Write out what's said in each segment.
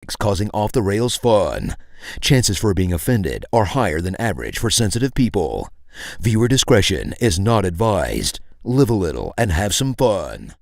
causing off-the-rails fun. Chances for being offended are higher than average for sensitive people. Viewer discretion is not advised. Live a little and have some fun.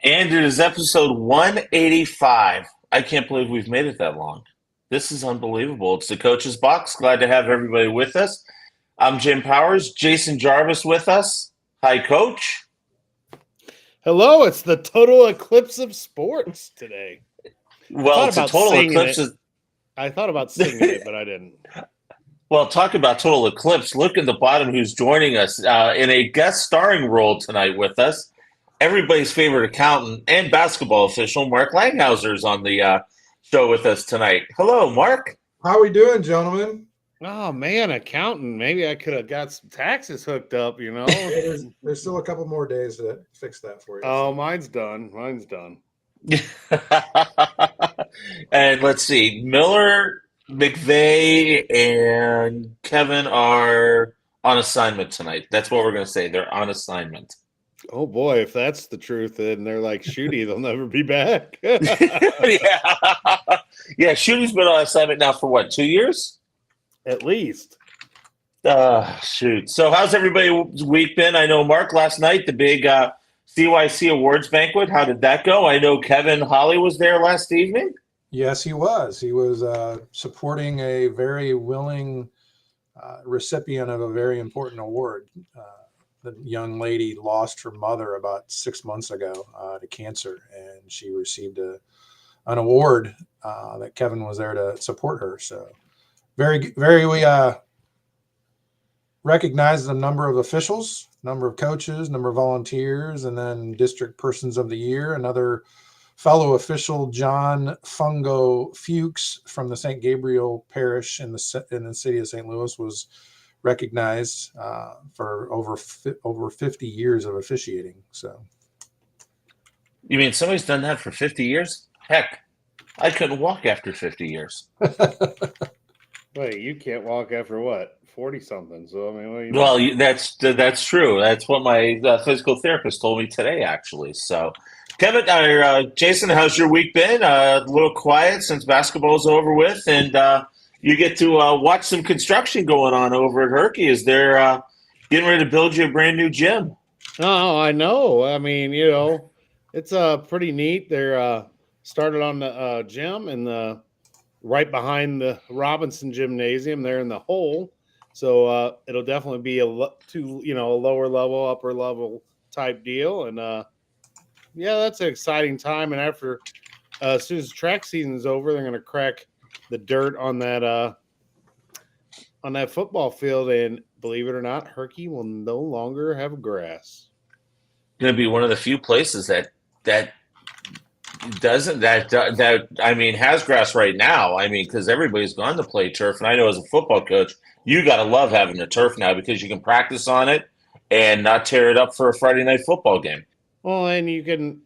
And it is episode 185. I can't believe we've made it that long. This is unbelievable. It's the Coach's Box. Glad to have everybody with us. I'm Jim Powers. Jason Jarvis with us. Hi, Coach. Hello, it's the total eclipse of sports today. Well, it's a total eclipse. I thought about singing it, but I didn't. Well, talk about total eclipse. Look at the bottom who's joining us in a guest starring role tonight with us. Everybody's favorite accountant and basketball official, Marc Langhauser, is on the show with us tonight. Hello, Mark. How are we doing, gentlemen? Oh, man, accountant. Maybe I could have got some taxes hooked up, you know? There's still a couple more days to fix that for you. Oh, mine's done. Mine's done. And let's see. Miller, McVeigh, and Kevin are on assignment tonight. That's what we're going to say. They're on assignment. Oh, boy, if that's the truth, then they're like, Shooty, they'll never be back. Yeah, Shooty's been on assignment now for what, 2 years? At least. Shoot. So how's everybody's week been? I know, Mark, last night, the big CYC Awards banquet. How did that go? I know Kevin Holly was there last evening. Yes, he was. He was supporting a very willing recipient of a very important award. The young lady lost her mother about 6 months ago to cancer, and she received an award that Kevin was there to support her. So we recognized a number of officials, number of coaches, number of volunteers, and then district persons of the year. Another fellow official, John Fungo Fuchs from the St. Gabriel Parish in the city of St. Louis, was recognized for over 50 years of officiating. So, you mean somebody's done that for 50 years? Heck, I couldn't walk after 50 years. Wait, you can't walk after what? 40 something. So I mean, what do you well, that's true. That's what my physical therapist told me today, actually. So, Kevin or Jason, how's your week been? A little quiet since basketball's over with, and you get to watch some construction going on over at Herky. Is there getting ready to build you a brand new gym? Oh, I know. I mean, you know, it's pretty neat. They're started on the gym and right behind the Robinson Gymnasium. They're in the hole, so it'll definitely be a lower level, upper level type deal. And yeah, that's an exciting time. And after as soon as track season is over, they're going to crack the dirt on that football field, and believe it or not, Herky will no longer have grass. Going to be one of the few places that has grass right now. I mean, because everybody's gone to play turf, and I know as a football coach, you got to love having a turf now because you can practice on it and not tear it up for a Friday night football game. Well, and you can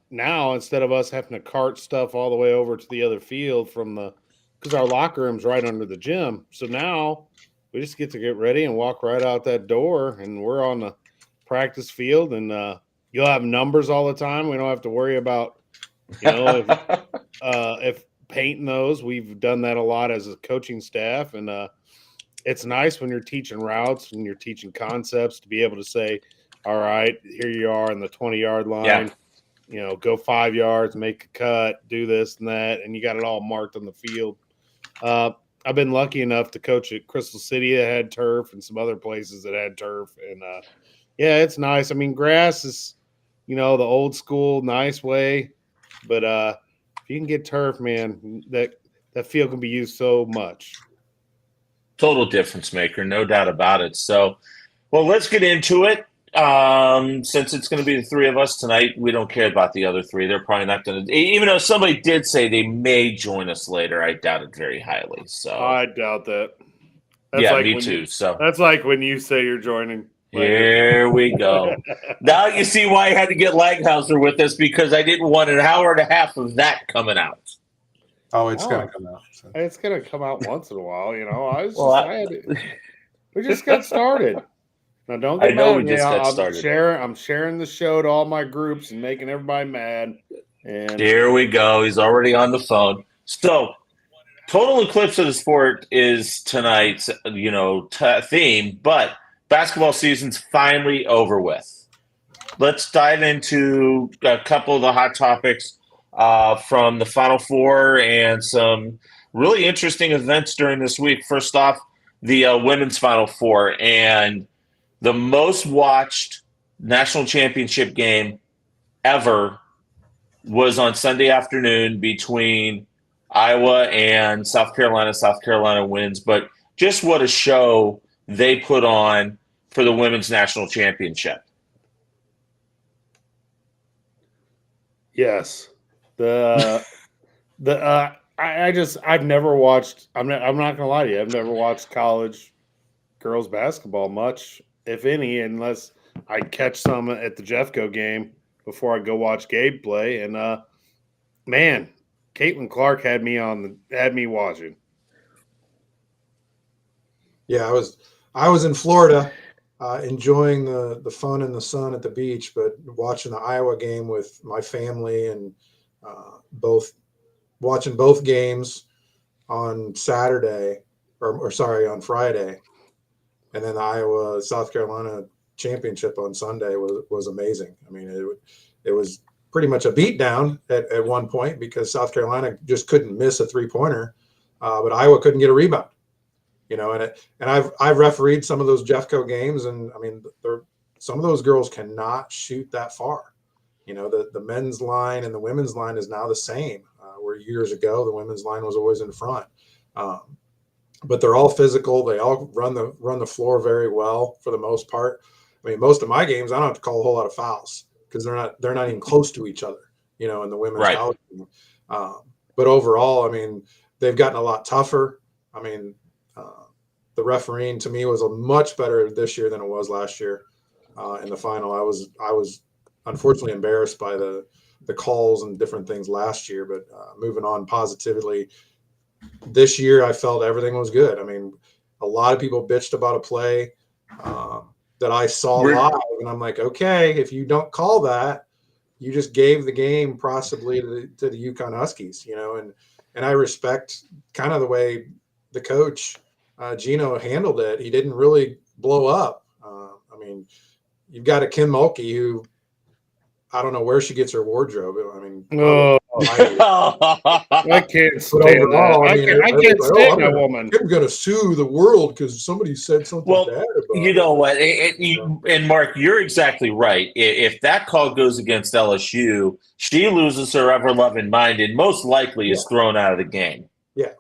now, instead of us having to cart stuff all the way over to the other field because our locker room's right under the gym. So now we just get to get ready and walk right out that door, and we're on the practice field, and you'll have numbers all the time. We don't have to worry about, if painting those. We've done that a lot as a coaching staff, and it's nice when you're teaching routes and you're teaching concepts to be able to say, all right, here you are in the 20-yard line. Yeah. Go 5 yards, make a cut, do this and that, and you got it all marked on the field. I've been lucky enough to coach at Crystal City that had turf and some other places that had turf. And yeah, it's nice. I mean, grass is, the old school, nice way. But if you can get turf, man, that field can be used so much. Total difference maker, no doubt about it. So, well, let's get into it. Since it's going to be the three of us tonight, we don't care about the other three. They're probably not going to, even though somebody did say they may join us later, I doubt it very highly. So I doubt that. That's yeah, like me too. So that's like when you say you're joining. here we go. Now you see why I had to get Langhauser with us, because I didn't want an hour and a half of that coming out. Oh, it's going to come out. So. It's going to come out once in a while, we just got started. Now, don't get I know mad. we just got started. I'm sharing the show to all my groups and making everybody mad. And here we go. He's already on the phone. So, total eclipse of the sport is tonight's, theme, but basketball season's finally over with. Let's dive into a couple of the hot topics from the Final Four and some really interesting events during this week. First off, the women's Final Four, and the most watched national championship game ever was on Sunday afternoon between Iowa and South Carolina. South Carolina wins, but just what a show they put on for the women's national championship. yes, I've never watched. I'm not gonna lie to you. I've never watched college girls basketball much, if any, unless I catch some at the Jeffco game before I go watch Gabe play. And man, Caitlin Clark had me watching. Yeah, I was in Florida, enjoying the fun and the sun at the beach, but watching the Iowa game with my family and watching both games on Saturday, on Friday, and then the Iowa South Carolina championship on Sunday was amazing. I mean, it was pretty much a beatdown at one point because South Carolina just couldn't miss a 3-pointer, but Iowa couldn't get a rebound. And I've refereed some of those Jeffco games, and I mean, some of those girls cannot shoot that far. The men's line and the women's line is now the same. Where years ago the women's line was always in front, but they're all physical. They all run the floor very well for the most part. I mean, most of my games I don't have to call a whole lot of fouls because they're not even close to each other. In the women's college game. But overall, I mean, they've gotten a lot tougher. I mean, the refereeing to me was a much better this year than it was last year. In the final, I was unfortunately embarrassed by the calls and different things last year, but moving on positively this year, I felt everything was good. I mean, a lot of people bitched about a play that I saw live, and I'm like, okay, if you don't call that, you just gave the game possibly to the UConn Huskies, and I respect kind of the way the coach Gino handled it. He didn't really blow up. I mean, you've got a Kim Mulkey who, I don't know where she gets her wardrobe. I mean, I can't stand that. I can't stand that woman. I'm going to sue the world because somebody said something bad about it. You know what? And Mark, you're exactly right. If that call goes against LSU, she loses her ever-loving mind and most likely is thrown out of the game. Yeah.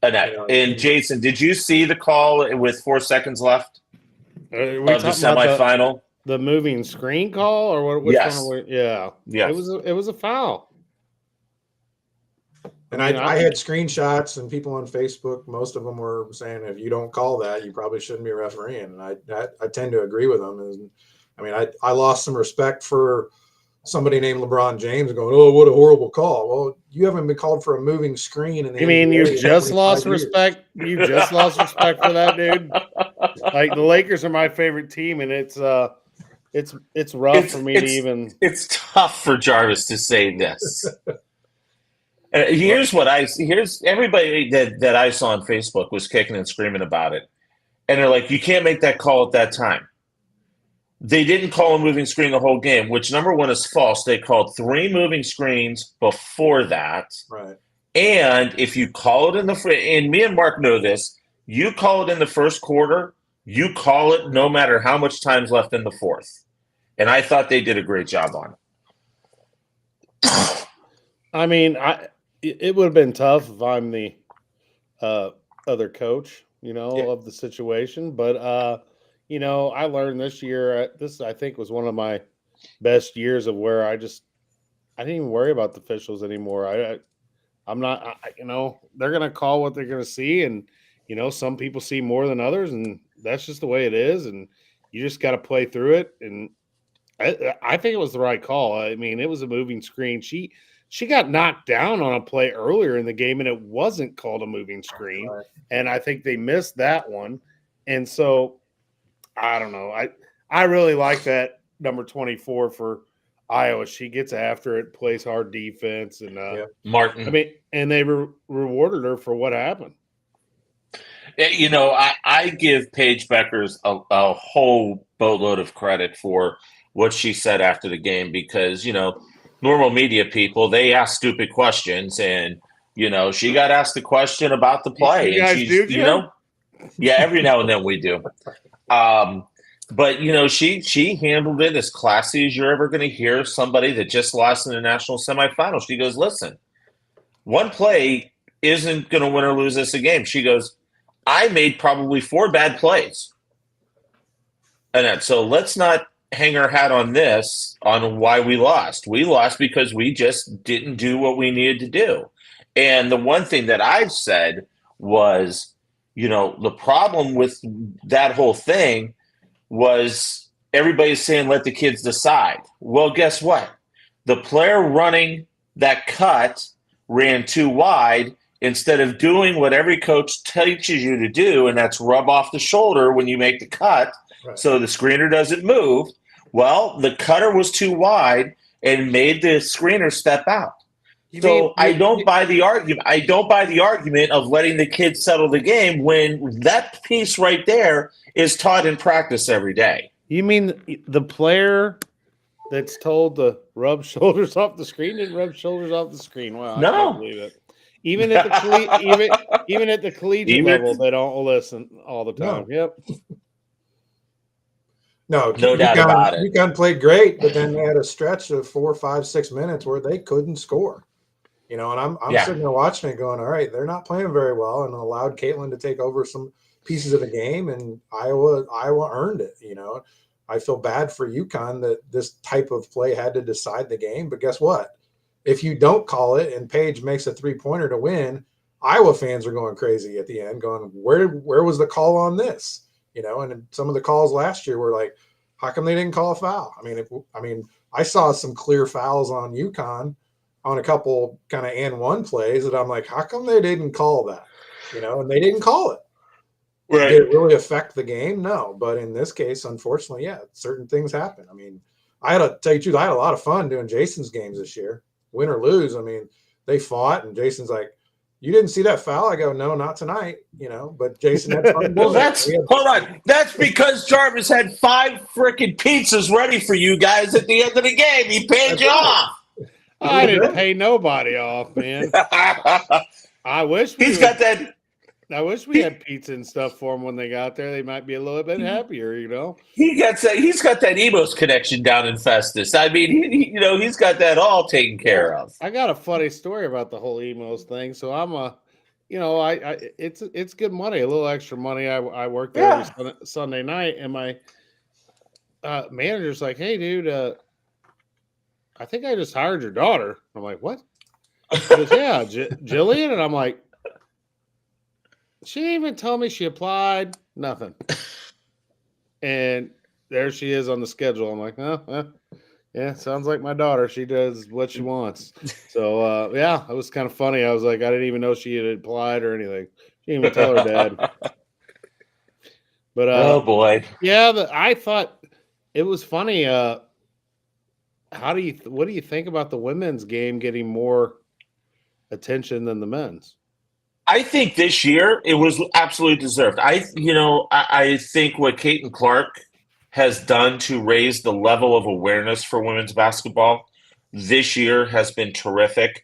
And Jason, did you see the call with 4 seconds left of the semifinal? The moving screen call, or what? Which one? Yeah. It was a foul. And I had screenshots and people on Facebook. Most of them were saying, if you don't call that, you probably shouldn't be refereeing. And I tend to agree with them. And I mean, I lost some respect for somebody named LeBron James going, oh, what a horrible call. Well, you haven't been called for a moving screen. You mean you just lost respect? You just lost respect for that, dude? Like, the Lakers are my favorite team, and it's rough for me to even. It's tough for Jarvis to say this. Here's everybody that I saw on Facebook was kicking and screaming about it, and they're like, "You can't make that call at that time." They didn't call a moving screen the whole game, which number one is false. They called 3 moving screens before that, right? And if you call it and me and Mark know this, you call it in the first quarter, you call it no matter how much time's left in the fourth. And I thought they did a great job on it. I mean, it would have been tough if I'm the other coach, of the situation. But I learned this year. This I think was one of my best years of where I didn't even worry about the officials anymore. I'm not. They're gonna call what they're gonna see, and some people see more than others, and that's just the way it is. And you just got to play through it. And I think it was the right call. I mean, it was a moving screen. She got knocked down on a play earlier in the game, and it wasn't called a moving screen. Right. And I think they missed that one. And so, I don't know. I really like that number 24 for Iowa. She gets after it, plays hard defense, and Martin. I mean, and they rewarded her for what happened. I give Paige Beckers a whole boatload of credit for what she said after the game because, normal media people, they ask stupid questions, and she got asked a question about the play. You guys do, Jim? Yeah, every now and then we do. But she handled it as classy as you're ever going to hear somebody that just lost in the national semifinal. She goes, "Listen, one play isn't going to win or lose us a game." She goes, "I made probably 4 bad plays," and so let's not hang our hat on this on why we lost. We lost because we just didn't do what we needed to do. And the one thing that I've said was, the problem with that whole thing was everybody's saying, let the kids decide. Well, guess what? The player running that cut ran too wide instead of doing what every coach teaches you to do, and that's rub off the shoulder when you make the cut so the screener doesn't move. Well, the cutter was too wide and made the screener step out. I don't buy the argument. I don't buy the argument of letting the kids settle the game when that piece right there is taught in practice every day. You mean the player that's told to rub shoulders off the screen didn't rub shoulders off the screen? Wow, no. I can't believe it. Even at the even at the collegiate level, they don't listen all the time. No. Yep. No doubt about it. UConn played great, but then they had a stretch of 4, 5, 6 minutes where they couldn't score. And I'm sitting there watching it going, all right, they're not playing very well, and allowed Caitlin to take over some pieces of the game, and Iowa earned it. I feel bad for UConn that this type of play had to decide the game, but guess what? If you don't call it and Paige makes a 3-pointer to win, Iowa fans are going crazy at the end, going, where was the call on this? And some of the calls last year were like, how come they didn't call a foul? I mean, I saw some clear fouls on UConn on a couple kind of and one plays that I'm like, how come they didn't call that? And they didn't call it. Right. Did it really affect the game? No. But in this case, unfortunately, certain things happen. I had to tell you the truth, I had a lot of fun doing Jason's games this year, win or lose. They fought, and Jason's like, you didn't see that foul? I go, no, not tonight, but Jason had fun. Well, hold on. That's because Jarvis had 5 freaking pizzas ready for you guys at the end of the game. He paid you off. I didn't pay nobody off, man. I wish we had pizza and stuff for them when they got there. They might be a little bit happier, He's got that Emos connection down in Festus. He's got that all taken care of. I got a funny story about the whole Emos thing. So I'm it's good money, a little extra money. I work there every Sunday night, and my manager's like, "Hey, dude, I think I just hired your daughter." I'm like, "What?" He goes, "Yeah, Jillian," and I'm like, she didn't even tell me she applied, nothing. And there she is on the schedule. I'm like, yeah, sounds like my daughter. She does what she wants. So, it was kind of funny. I was like, I didn't even know she had applied or anything. She didn't even tell her dad. But oh, boy. Yeah, I thought it was funny. What do you think about the women's game getting more attention than the men's? I think this year it was absolutely deserved. I think what Caitlin Clark has done to raise the level of awareness for women's basketball this year has been terrific.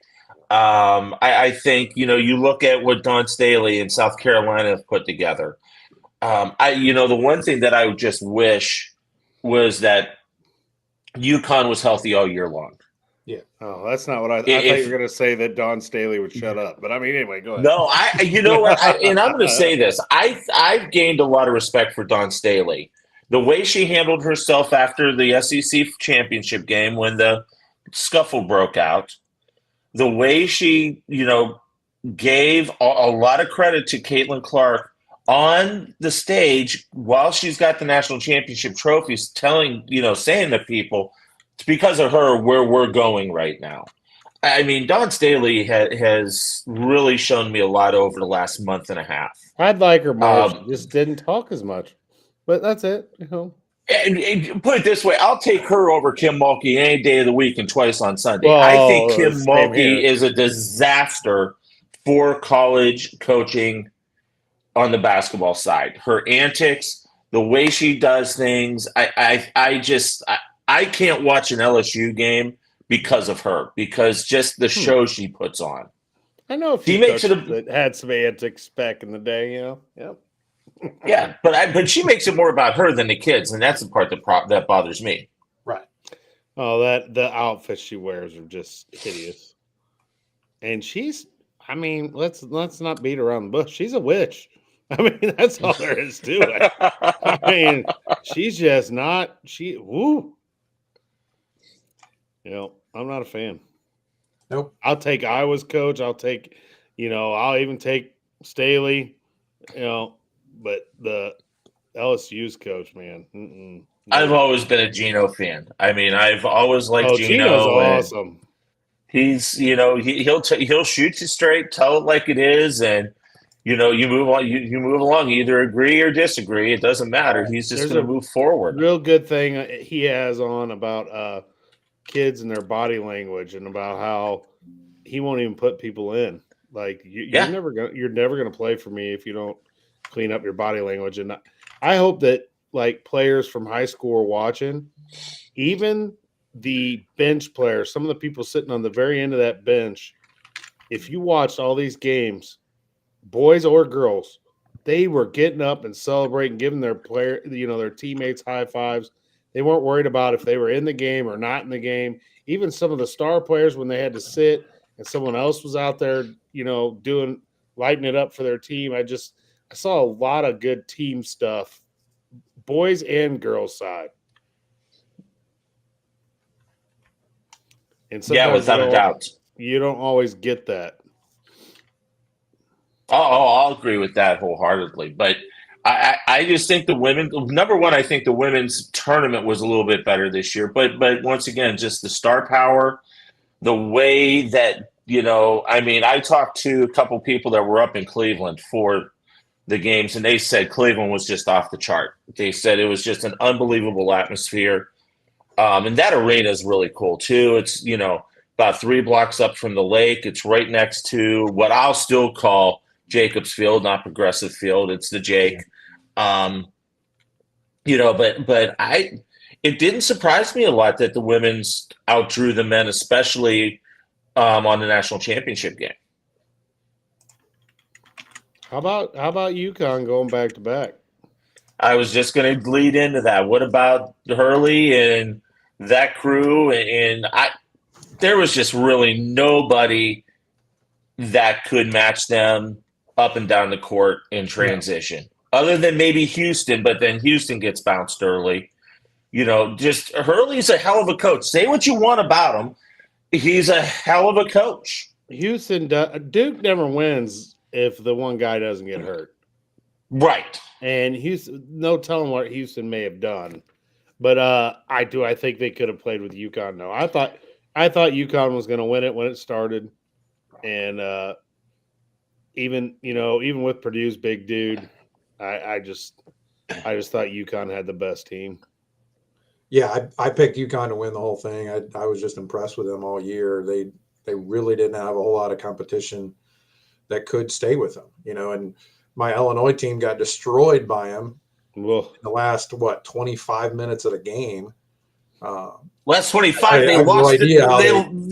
I think, you look at what Dawn Staley and South Carolina have put together. The one thing that I just wish was that UConn was healthy all year long. Yeah. Oh, that's not what I thought you were going to say, that Dawn Staley would shut up. But I mean, anyway, go ahead. No, you know what? And I'm going to say this. I've gained a lot of respect for Dawn Staley. The way she handled herself after the SEC championship game when the scuffle broke out, the way she, gave a lot of credit to Caitlin Clark on the stage while she's got the national championship trophies, saying to people, it's because of her where we're going right now. I mean, Dawn Staley has really shown me a lot over the last month and a half. I'd like her more. She just didn't talk as much. But that's it. And put it this way, I'll take her over Kim Mulkey any day of the week and twice on Sunday. Well, I think Kim Mulkey is a disaster for college coaching on the basketball side. Her antics, the way she does things, I can't watch an LSU game because of her, because just the show she puts on. I know a few coaches that had some antics back in the day, Yep. Yeah, but she makes it more about her than the kids, and that's the part that bothers me. Right. Oh, the outfits she wears are just hideous. And let's not beat around the bush. She's a witch. I mean, that's all there is to it. I mean, she's just not. Woo. I'm not a fan. Nope. I'll take Iowa's coach. I'll take, I'll even take Staley, but the LSU's coach, man. No. I've always been a Geno fan. I mean, I've always liked Geno. Geno's awesome. He's, he'll shoot you straight, tell it like it is, and you move on. You move along. You either agree or disagree. It doesn't matter. He's just going to move forward. Real good thing he has on about kids and their body language, and about how he won't even put people in. Like you're never gonna play for me if you don't clean up your body language. And I hope that like players from high school are watching, even the bench players, some of the people sitting on the very end of that bench. If you watched all these games, boys or girls, they were getting up and celebrating, giving their their teammates high fives. They weren't worried about if they were in the game or not in the game. Even some of the star players, when they had to sit and someone else was out there, lighting it up for their team. I saw a lot of good team stuff, boys and girls side. And without a doubt. You don't always get that. I'll agree with that wholeheartedly. But I just think number one, I think the women's tournament was a little bit better this year. But once again, just the star power, the way that, I talked to a couple people that were up in Cleveland for the games, and they said Cleveland was just off the chart. They said it was just an unbelievable atmosphere. And that arena is really cool, too. It's, about 3 blocks up from the lake. It's right next to what I'll still call Jacobs Field, not Progressive Field. It's the Jake. But it didn't surprise me a lot that the women's outdrew the men, especially on the national championship game. How about UConn going back to back? I was just going to lead into that. What about Hurley and that crew? And there was just really nobody that could match them up and down the court in transition, other than maybe Houston, but then Houston gets bounced early. Just Hurley's a hell of a coach. Say what you want about him. He's a hell of a coach. Duke never wins if the one guy doesn't get hurt. Right. And Houston, no telling what Houston may have done. But I think they could have played with UConn. No, I thought UConn was going to win it when it started. And even with Purdue's big dude, I just thought UConn had the best team. Yeah, I picked UConn to win the whole thing. I was just impressed with them all year. They really didn't have a whole lot of competition that could stay with them, and my Illinois team got destroyed by them in the last 25 minutes of the game. Last 25, I they have no lost. idea how They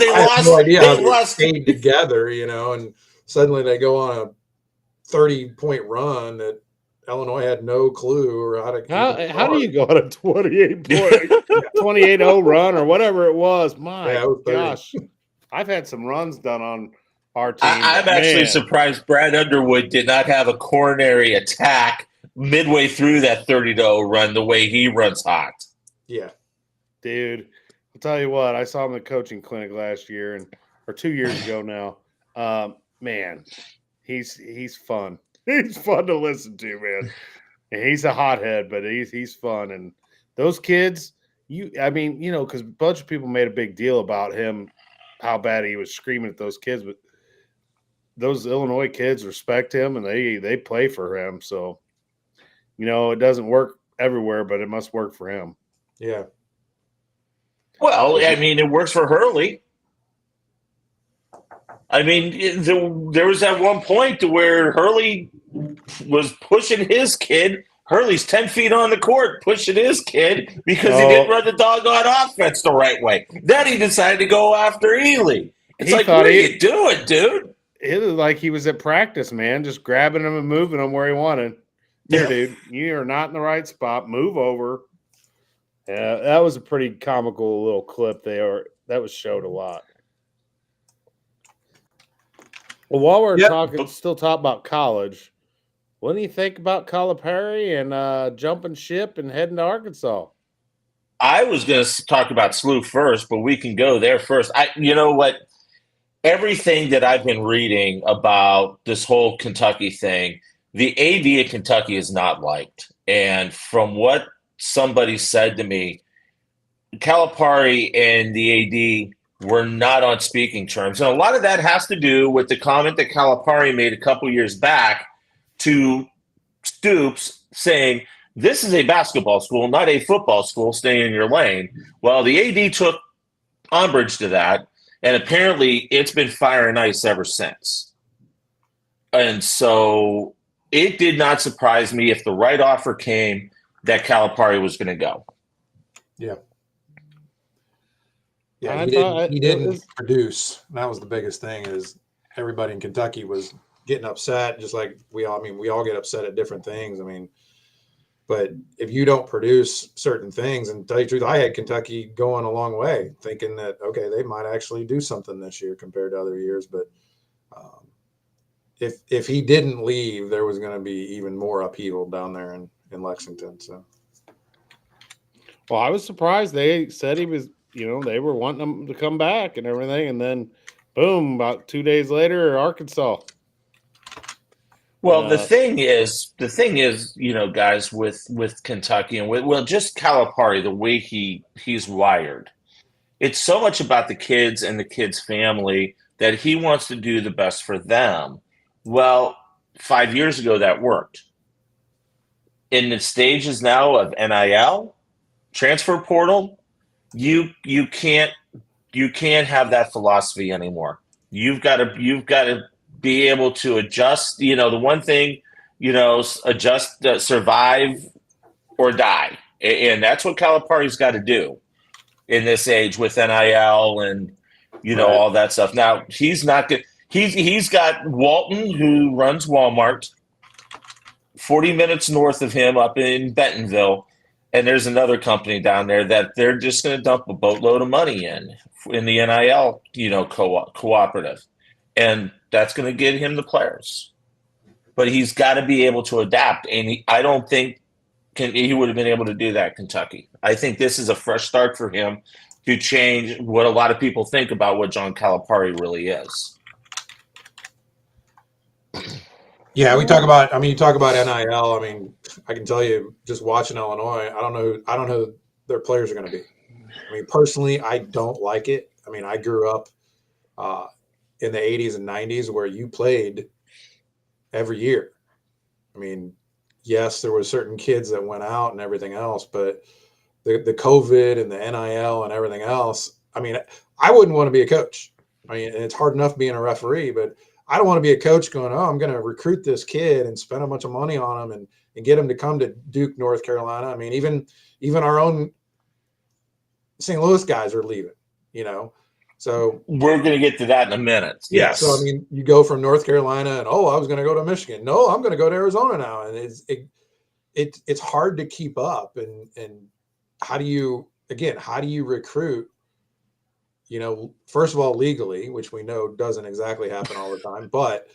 I have no idea how They they lost. stayed together, and suddenly they go on a 30-point run that Illinois had no clue or how to keep them How do apart. you go on a 28 point, Yeah, 28-0 run or whatever it was? My it was 30. gosh, I've had some runs done on our team, I'm but actually man, surprised Brad Underwood did not have a coronary attack midway through that 30-0 run the way he runs hot. Yeah. dude, I'll tell you what, I saw him at the coaching clinic last year or 2 years ago now. Man, he's fun. He's fun to listen to, man. And he's a hothead, but he's fun. And those kids, because a bunch of people made a big deal about him, how bad he was screaming at those kids, but those Illinois kids respect him and they play for him. So, it doesn't work everywhere, but it must work for him. Yeah. Well, I mean, it works for Hurley. I mean, there was at one point to where Hurley was pushing his kid. Hurley's 10 feet on the court pushing his kid because he didn't run the doggone offense the right way. Then he decided to go after Ely. It's like, what are you doing, dude? It was like he was at practice, man, just grabbing him and moving him where he wanted. Here, dude, you are not in the right spot. Move over. Yeah, that was a pretty comical little clip that was showed a lot. Well, while we're still talking about college, what do you think about Calipari and jumping ship and heading to Arkansas? I was going to talk about SLU first, but we can go there first. You know what? Everything that I've been reading about this whole Kentucky thing, the AD at Kentucky is not liked. And from what somebody said to me, Calipari and the AD were not on speaking terms. And a lot of that has to do with the comment that Calipari made a couple years back to Stoops saying, this is a basketball school, not a football school. Stay in your lane. Well, the AD took umbrage to that, and apparently it's been fire and ice ever since. And so it did not surprise me if the right offer came that Calipari was going to go. Yeah. Yeah, he didn't produce. And that was the biggest thing is everybody in Kentucky was getting upset, just like we all get upset at different things. But if you don't produce certain things, and to tell you the truth, I had Kentucky going a long way, thinking that, okay, they might actually do something this year compared to other years. But if he didn't leave, there was going to be even more upheaval down there in Lexington. So, well, I was surprised. They said he was, they were wanting him to come back and everything. And then, boom, about 2 days later, Arkansas. Well, the thing is, guys, with Kentucky and just Calipari, the way he's wired, it's so much about the kids and the kids' family that he wants to do the best for them. Well, 5 years ago that worked. In the stages now of NIL, transfer portal, you can't have that philosophy anymore. You've got to be able to adjust, the one thing, adjust, survive or die. And that's what Calipari's got to do in this age with NIL and, right, all that stuff. Now, he's not good. He's got Walton, who runs Walmart, 40 minutes north of him up in Bentonville. And there's another company down there that they're just going to dump a boatload of money in the NIL, cooperative. And that's going to get him the players. But he's got to be able to adapt. And I don't think he would have been able to do that at Kentucky. I think this is a fresh start for him to change what a lot of people think about what John Calipari really is. Yeah, you talk about NIL. I can tell you, just watching Illinois, I don't know who their players are going to be. Personally, I don't like it. I grew up in the 80s and 90s where you played every year. Yes, there were certain kids that went out and everything else, but the COVID and the NIL and everything else, I wouldn't want to be a coach. It's hard enough being a referee, but I don't want to be a coach going, oh, I'm going to recruit this kid and spend a bunch of money on him and get him to come to Duke, North Carolina. Even our own St. Louis guys are leaving, So we're going to get to that in a minute. yeah. Yes. So I mean, you go from North Carolina and I was going to go to Michigan. No, I'm going to go to Arizona now, and it's hard to keep up. And how do you recruit? First of all, legally, which we know doesn't exactly happen all the time, but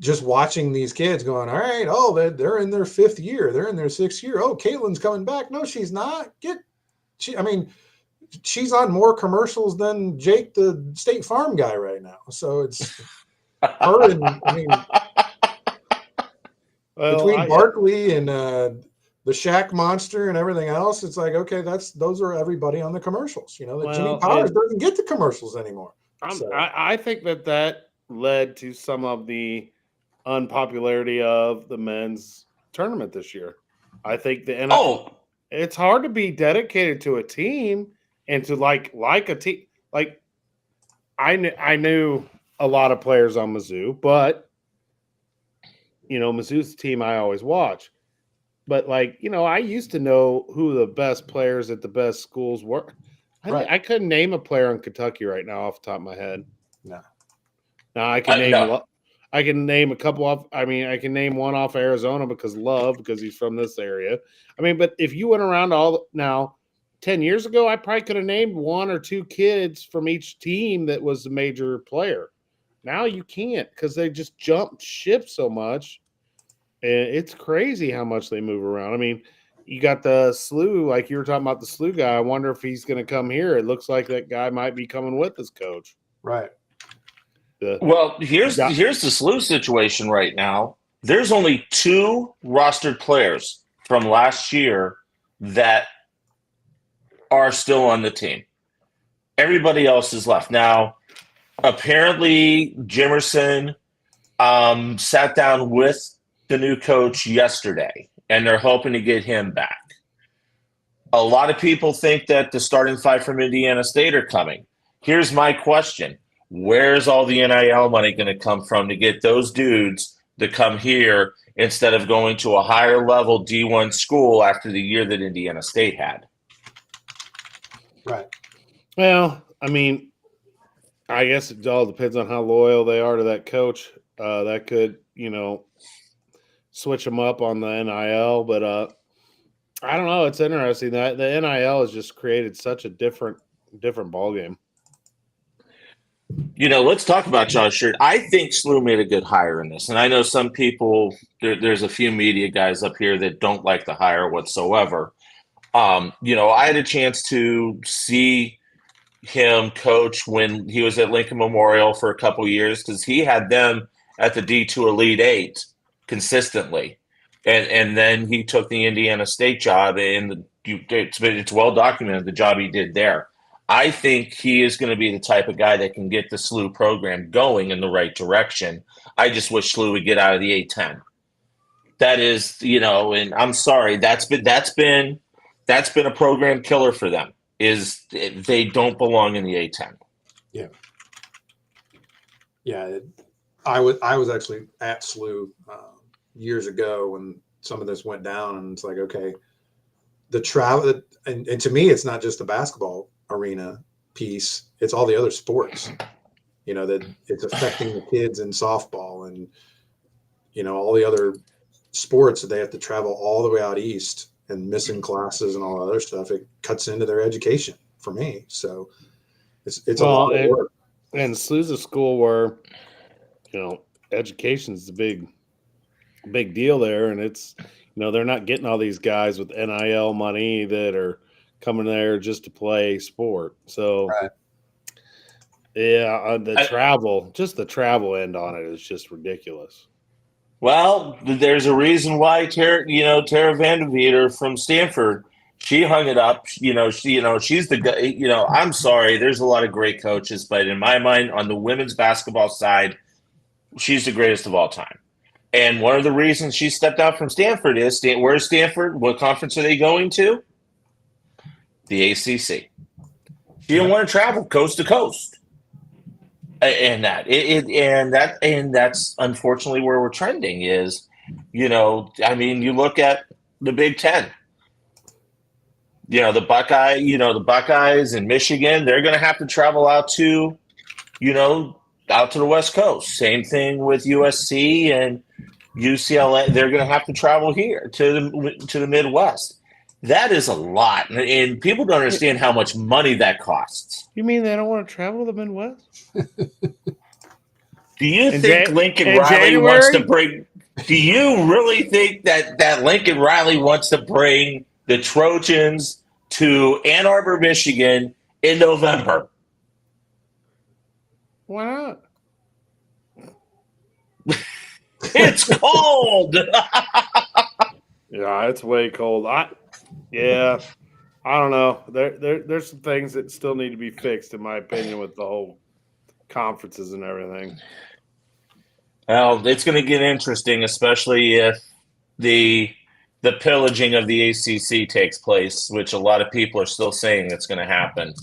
just watching these kids going, all right, they're in their 5th year, they're in their 6th year. Oh, Caitlin's coming back. No, she's not. She's on more commercials than Jake, the State Farm guy, right now. So it's her and between Barkley and the Shaq Monster and everything else, it's like, okay, those are everybody on the commercials. Jimmy Powers doesn't get the commercials anymore. I think that led to some of the unpopularity of the men's tournament this year. I think it's hard to be dedicated to a team and to like a team. Like I knew a lot of players on Mizzou, but Mizzou's the team I always watch. But I used to know who the best players at the best schools were. I couldn't name a player in Kentucky right now off the top of my head. No. Now I can name I can name a couple off. I can name one off Arizona because he's from this area. But if you went around 10 years ago, I probably could have named 1 or 2 kids from each team that was a major player. Now you can't because they just jumped ship so much. And it's crazy how much they move around. You got the SLU, like you were talking about the SLU guy. I wonder if he's going to come here. It looks like that guy might be coming with his coach. Right. Well, here's the SLU situation right now. There's only 2 rostered players from last year that are still on the team. Everybody else is left. Now, apparently, Jefferson sat down with the new coach yesterday, and they're hoping to get him back. A lot of people think that the starting 5 from Indiana State are coming. Here's my question. Where's all the NIL money going to come from to get those dudes to come here instead of going to a higher level D1 school after the year that Indiana State had? Right. Well, I guess it all depends on how loyal they are to that coach. That could, switch them up on the NIL, but I don't know. It's interesting that the NIL has just created such a different ballgame. Let's talk about John Shirt. I think SLU made a good hire in this, and I know some people. There's a few media guys up here that don't like the hire whatsoever. I had a chance to see him coach when he was at Lincoln Memorial for a couple years because he had them at the D2 Elite 8 consistently. And then he took the Indiana State job, and it's well documented the job he did there. I think he is going to be the type of guy that can get the SLU program going in the right direction. I just wish SLU would get out of the A-10. That is, and I'm sorry, that's been a program killer for them. Is they don't belong in the A-10. Yeah. Yeah. I was actually at SLU years ago when some of this went down, and it's like, okay, the travel, and to me, it's not just the basketball arena piece, it's all the other sports, that it's affecting the kids in softball and, all the other sports that they have to travel all the way out east and missing classes and all that other stuff. It cuts into their education for me. So it's a lot of work. And SLU's a school where, education's the big deal there. And it's, they're not getting all these guys with NIL money that are coming there just to play sport. So, right. Yeah, the travel end on it is just ridiculous. Well, there's a reason why Tara Vanderveer from Stanford, she hung it up. She's the guy. I'm sorry, there's a lot of great coaches, but in my mind, on the women's basketball side, she's the greatest of all time. And one of the reasons she stepped out from Stanford is where's Stanford? What conference are they going to? The ACC. She didn't want to travel coast to coast. And that's unfortunately where we're trending is, you look at the Big Ten. the Buckeyes in Michigan, they're going to have to travel out to the West Coast. Same thing with USC and UCLA. They're going to have to travel here to the Midwest. That is a lot, and people don't understand how much money that costs. You mean they don't want to travel to the Midwest? Do you think Lincoln Riley wants to bring? Do you really think that Lincoln Riley wants to bring the Trojans to Ann Arbor, Michigan in November? Why not? It's cold. Yeah, it's way cold. I don't know. There's some things that still need to be fixed, in my opinion, with the whole conferences and everything. Well, it's going to get interesting, especially if the pillaging of the ACC takes place, which a lot of people are still saying it's going to happen.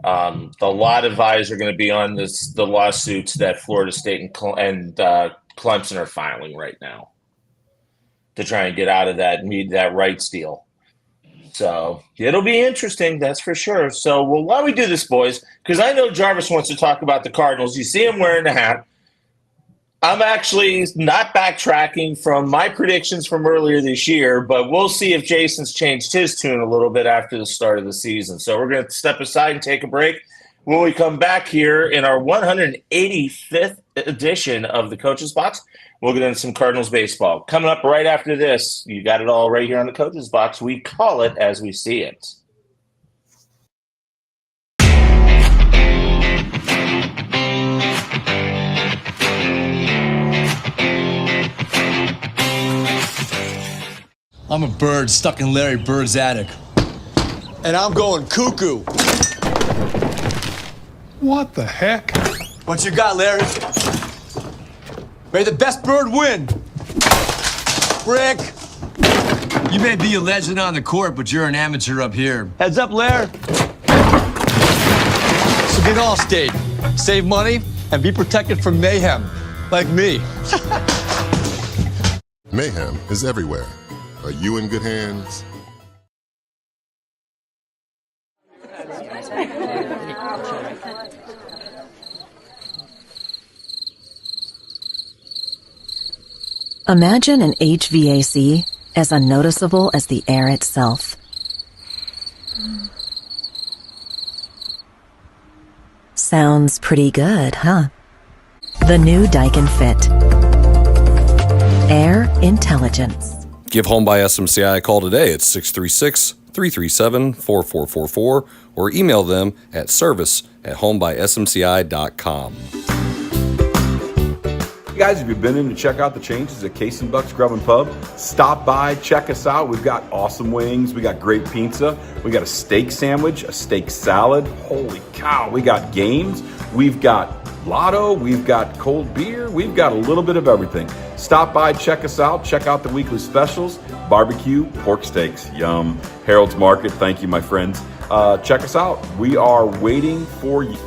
A lot of eyes are going to be on the lawsuits that Florida State and Clemson are filing right now to try and get out of that rights deal. So it'll be interesting, that's for sure. So, well, why don't we do this, boys? Because I know Jarvis wants to talk about the Cardinals. You see him wearing the hat. I'm actually not backtracking from my predictions from earlier this year, but we'll see if Jason's changed his tune a little bit after the start of the season. So we're going to step aside and take a break. When we come back here in our 185th edition of the Coach's Box, we'll get into some Cardinals baseball. Coming up right after this, you got it all right here on the Coach's Box. We call it as we see it. I'm a bird stuck in Larry Bird's attic. And I'm going cuckoo. What the heck? What you got, Larry? May the best bird win. Rick. You may be a legend on the court, but you're an amateur up here. Heads up, Larry. So get Allstate, save money, and be protected from mayhem, like me. Mayhem is everywhere. Are you in good hands? Imagine an HVAC as unnoticeable as the air itself. Sounds pretty good, huh? The new Daikin Fit. Air intelligence. Give Home by SMCI a call today at 636-337-4444 or email them at service@homebysmci.com. Hey guys, if you've been in to check out the changes at Case and Buck's Grub and Pub, stop by, check us out. We've got awesome wings, we got great pizza, we got a steak sandwich, a steak salad. Holy cow, we got games, we've got lotto, we've got cold beer, we've got a little bit of everything. Stop by, check us out, check out the weekly specials, barbecue, pork steaks, yum. Harold's Market, thank you, my friends. Check us out. We are waiting for you.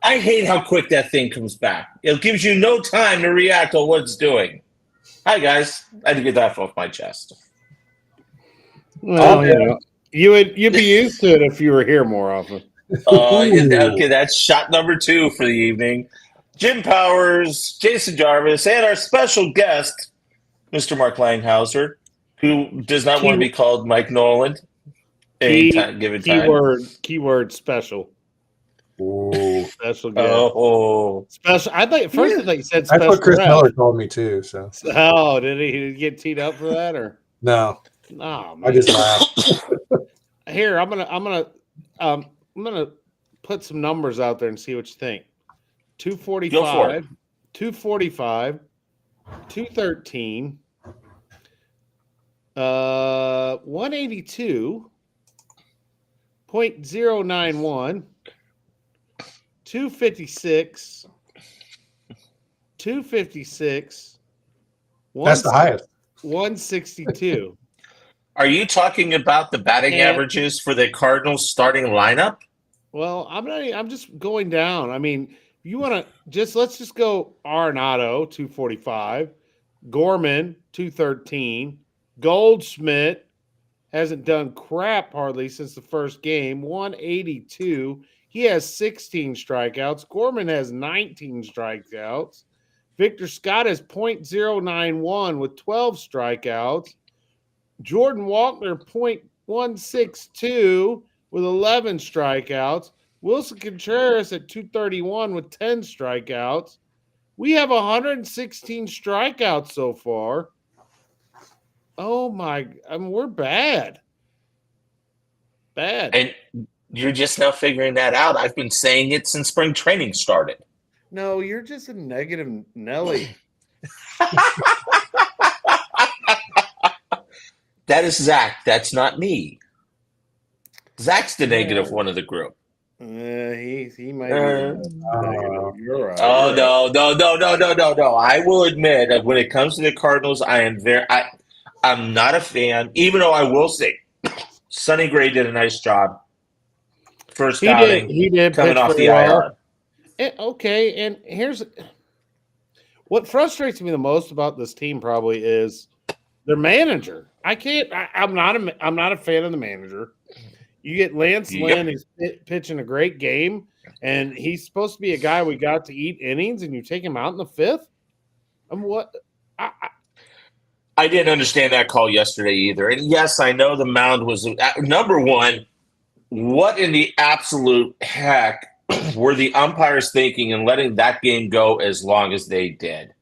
I hate how quick that thing comes back. It gives you no time to react on what it's doing. Hi, guys. I had to get that off my chest. Well, you'd be used to it if you were here more often. Okay, that's shot number 2 for the evening. Jim Powers, Jason Jarvis, and our special guest, Mr. Marc Langhauser, who does not want to be called Mike Nolan. Given time. Keyword special. Ooh. Special guest. Special. I thought you said special. That's what Chris Miller told me too. So. Oh, did he get teed up for that or no? No, man. I just laughed. Here, I'm gonna put some numbers out there and see what you think. 245, 245, 213, 182.091, 256, 256. That's the highest. 162. Are you talking about the batting And- averages for the Cardinals starting lineup? Well, I'm just going down. I mean, you want to let's just go Arenado 245, Gorman 213, Goldschmidt hasn't done crap hardly since the first game, 182. He has 16 strikeouts. Gorman has 19 strikeouts. Victor Scott has .091 with 12 strikeouts. Jordan Walker .162 with 11 strikeouts. Wilson Contreras at 231 with 10 strikeouts. We have 116 strikeouts so far. Oh my! I mean, we're bad. Bad. And you're just now figuring that out. I've been saying it since spring training started. No, you're just a negative Nelly. That is Zach. That's not me. Zach's the negative one of the group. He might be negative. You're right. Oh, no. I will admit that when it comes to the Cardinals, I'm not a fan, even though I will say Sonny Gray did a nice job. First outing. He did coming pitch off the very well. IR. Okay, and here's what frustrates me the most about this team probably is their manager. I'm not a fan of the manager. You get Lance Lynn, he's pitching a great game, and he's supposed to be a guy we got to eat innings, and you take him out in the fifth. I didn't understand that call yesterday either. And yes, I know the mound was number one. What in the absolute heck were the umpires thinking in letting that game go as long as they did?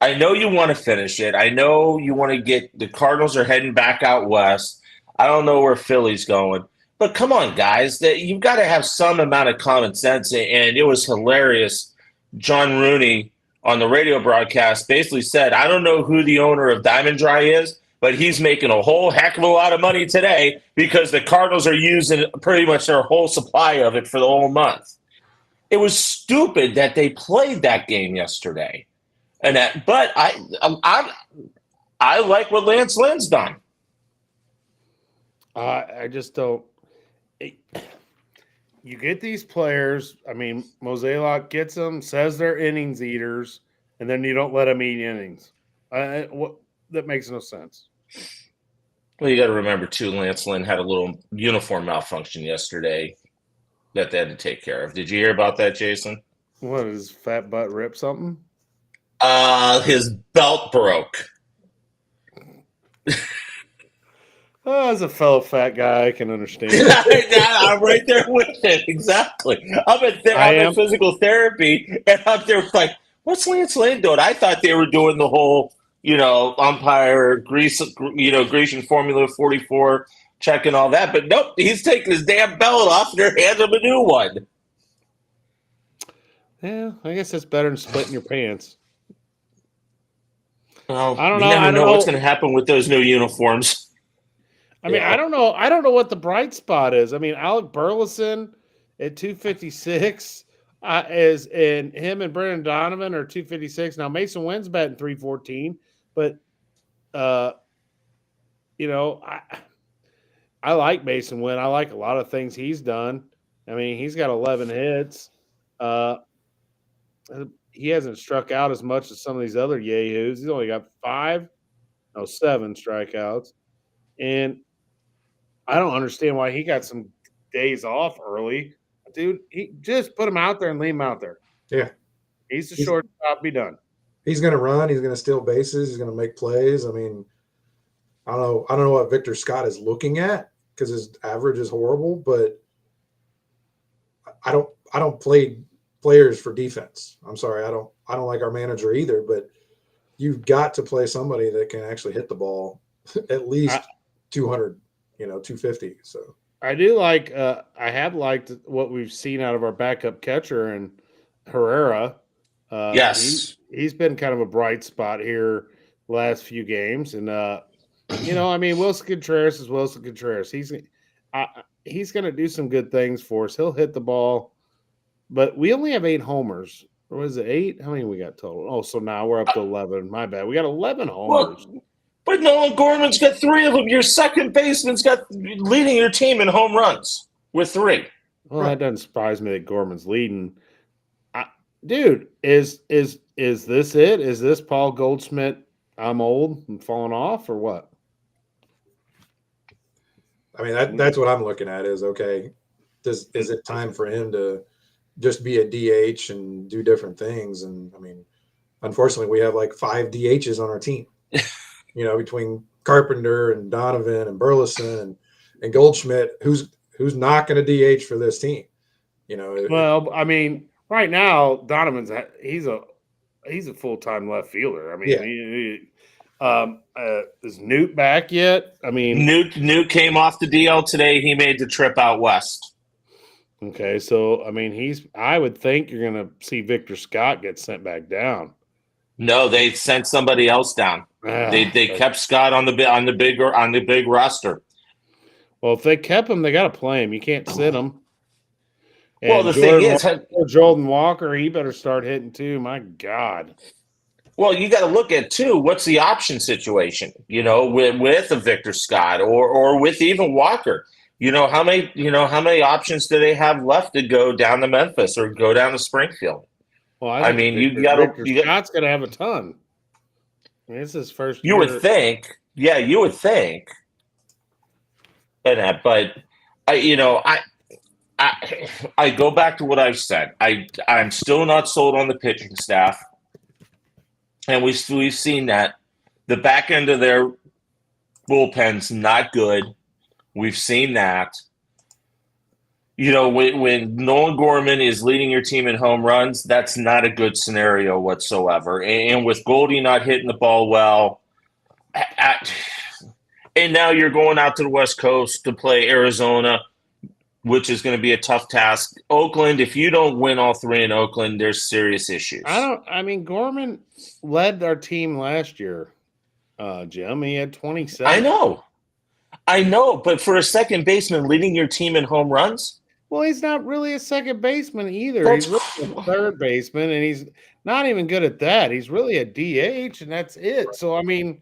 I know you want to finish it. I know you want to get the Cardinals are heading back out west. I don't know where Philly's going. But come on, guys. You've got to have some amount of common sense. And it was hilarious. John Rooney on the radio broadcast basically said, I don't know who the owner of Diamond Dry is, but he's making a whole heck of a lot of money today because the Cardinals are using pretty much their whole supply of it for the whole month. It was stupid that they played that game yesterday. But I like what Lance Lynn's done. I just don't. You get these players. I mean, Mozeliak gets them, says they're innings eaters, and then you don't let them eat innings. That makes no sense. Well, you got to remember too, Lance Lynn had a little uniform malfunction yesterday that they had to take care of. Did you hear about that, Jason? What, his fat butt rip something? His belt broke. As a fellow fat guy, I can understand. I'm right there with it. Exactly. I'm at physical therapy, and I'm there like, what's Lance Lynn doing? I thought they were doing the whole, umpire Grecian Formula 44 check and all that, but nope, he's taking his damn belt off and they're handing him a new one. Yeah, I guess that's better than splitting your pants. Well, I don't know. You never I don't know know what's going to happen with those new uniforms. I mean, I don't know. I don't know what the bright spot is. I mean, Alec Burleson at 256 is, and him and Brendan Donovan are 256. Now Mason Wynn's batting 314, but I like Mason Wynn. I like a lot of things he's done. I mean, he's got 11 hits. He hasn't struck out as much as some of these other yahoos. He's only got 7 strikeouts. And I don't understand why he got some days off early. Dude, he just put him out there and leave him out there. Yeah. He's the shortstop. Be done. He's going to run. He's going to steal bases. He's going to make plays. I mean, I don't know what Victor Scott is looking at because his average is horrible, but I don't play players for defense. I'm sorry. I don't like our manager either, but you've got to play somebody that can actually hit the ball at least 200, 250. So I do like I have liked what we've seen out of our backup catcher and Herrera. Yes. He's been kind of a bright spot here last few games. And, I mean, Wilson Contreras is Wilson Contreras. He's going to do some good things for us. He'll hit the ball. But we only have 8 homers. Or was it 8? How many we got total? Oh, so now we're up to 11. My bad. We got 11 homers. Well, but Nolan Gorman's got 3 of them. Your second baseman's got leading your team in home runs with 3. Well, that doesn't surprise me that Gorman's leading. Dude, is this it? Is this Paul Goldschmidt? I'm old and falling off, or what? I mean, that's what I'm looking at. Is okay. Is it time for him to just be a DH and do different things? And I mean, unfortunately, we have like 5 DHs on our team. Between Carpenter and Donovan and Burleson and Goldschmidt, who's not going to DH for this team? Well, I mean, right now Donovan's he's a full-time left fielder. I mean, is Newt back yet? I mean, Newt came off the DL today. He made the trip out west. Okay, so I mean, I would think you're going to see Victor Scott get sent back down. No, they sent somebody else down. They kept Scott on the big roster. Well, if they kept him, they got to play him. You can't sit him. And well, the thing is, Jordan Walker, he better start hitting too. My God. Well, you got to look at too. What's the option situation? With a Victor Scott or with even Walker. How many options do they have left to go down to Memphis or go down to Springfield? Well, I mean, Scott's going to have a ton. I mean, it's his first year. Would think. Yeah, you would think. But I go back to what I've said. I'm still not sold on the pitching staff. And we've seen that the back end of their bullpen's not good. We've seen that. When Nolan Gorman is leading your team in home runs, that's not a good scenario whatsoever. And with Goldie not hitting the ball well, and now you're going out to the West Coast to play Arizona, which is going to be a tough task. Oakland, if you don't win all 3 in Oakland, there's serious issues. Gorman led our team last year, Jim. He had 27. I know, but for a second baseman leading your team in home runs? Well, he's not really a second baseman either. He's really a third baseman, and he's not even good at that. He's really a DH, and that's it. So, I mean,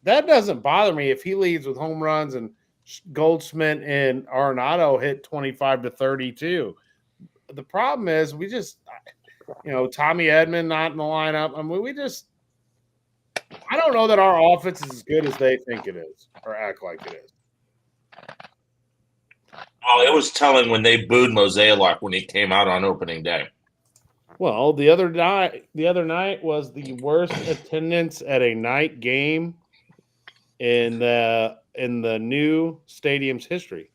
that doesn't bother me if he leads with home runs and Goldschmidt and Arenado hit 25 to 32. The problem is we just, Tommy Edman not in the lineup. I mean, I don't know that our offense is as good as they think it is or act like it is. Well, it was telling when they booed Mosaic when he came out on opening day. Well, the other night was the worst attendance at a night game in the new stadium's history.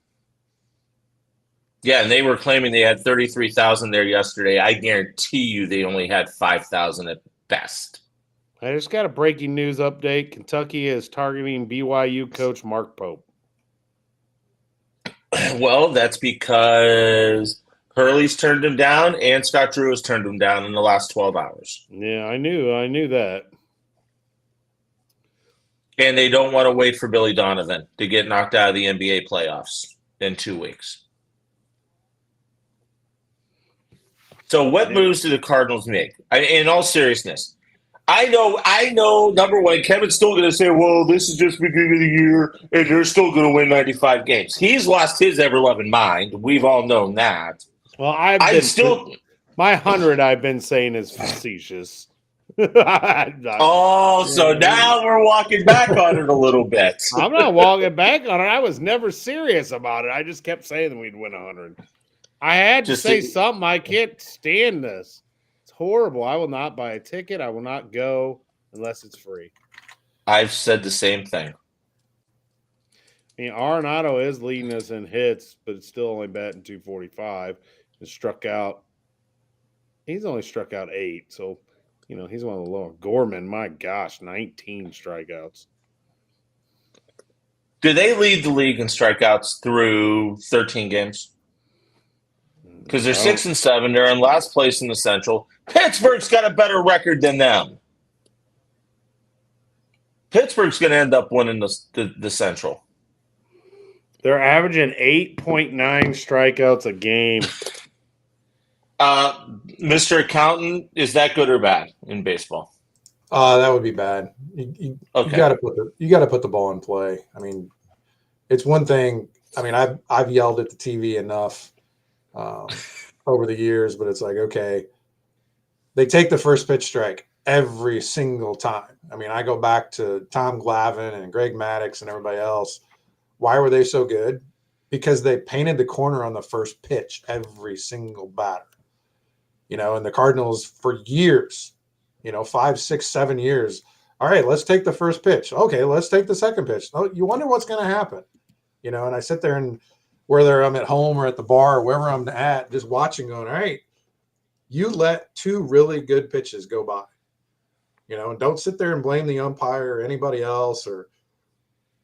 Yeah, and they were claiming they had 33,000 there yesterday. I guarantee you they only had 5,000 at best. I just got a breaking news update. Kentucky is targeting BYU coach Mark Pope. Well, that's because Hurley's turned him down and Scott Drew has turned him down in the last 12 hours. Yeah, I knew that. And they don't want to wait for Billy Donovan to get knocked out of the NBA playoffs in 2 weeks. So what moves do the Cardinals make? In all seriousness, I know, number one, Kevin's still going to say, well, this is just the beginning of the year, and they're still going to win 95 games. He's lost his ever-loving mind. We've all known that. Well, my 100 I've been saying is facetious. So now we're walking back on it a little bit. I'm not walking back on it. I was never serious about it. I just kept saying we'd win 100. I had to say something. I can't stand this. It's horrible. I will not buy a ticket. I will not go unless it's free. I've said the same thing. I mean, Arenado is leading us in hits, but it's still only batting 245 and struck out. He's only struck out 8, so he's one of the lower. Gorman, my gosh, 19 strikeouts. Do they lead the league in strikeouts through 13 games? because they're 6-7. They're in last place in the Central. Pittsburgh's got a better record than them. Pittsburgh's going to end up winning the Central. They're averaging 8.9 strikeouts a game. Mr. Accountant, is that good or bad in baseball? That would be bad. You got to put the ball in play. I mean, it's one thing. I mean, I've yelled at the TV enough over the years, but it's like, okay, they take the first pitch strike every single time. I mean, I go back to Tom Glavine and Greg Maddux and everybody else. Why were they so good? Because they painted the corner on the first pitch every single batter. And the Cardinals for years, 5, 6, 7 years. All right, let's take the first pitch. Okay, let's take the second pitch. Oh, you wonder what's going to happen. And I sit there and whether I'm at home or at the bar or wherever I'm at, just watching going, all right, you let 2 really good pitches go by, and don't sit there and blame the umpire or anybody else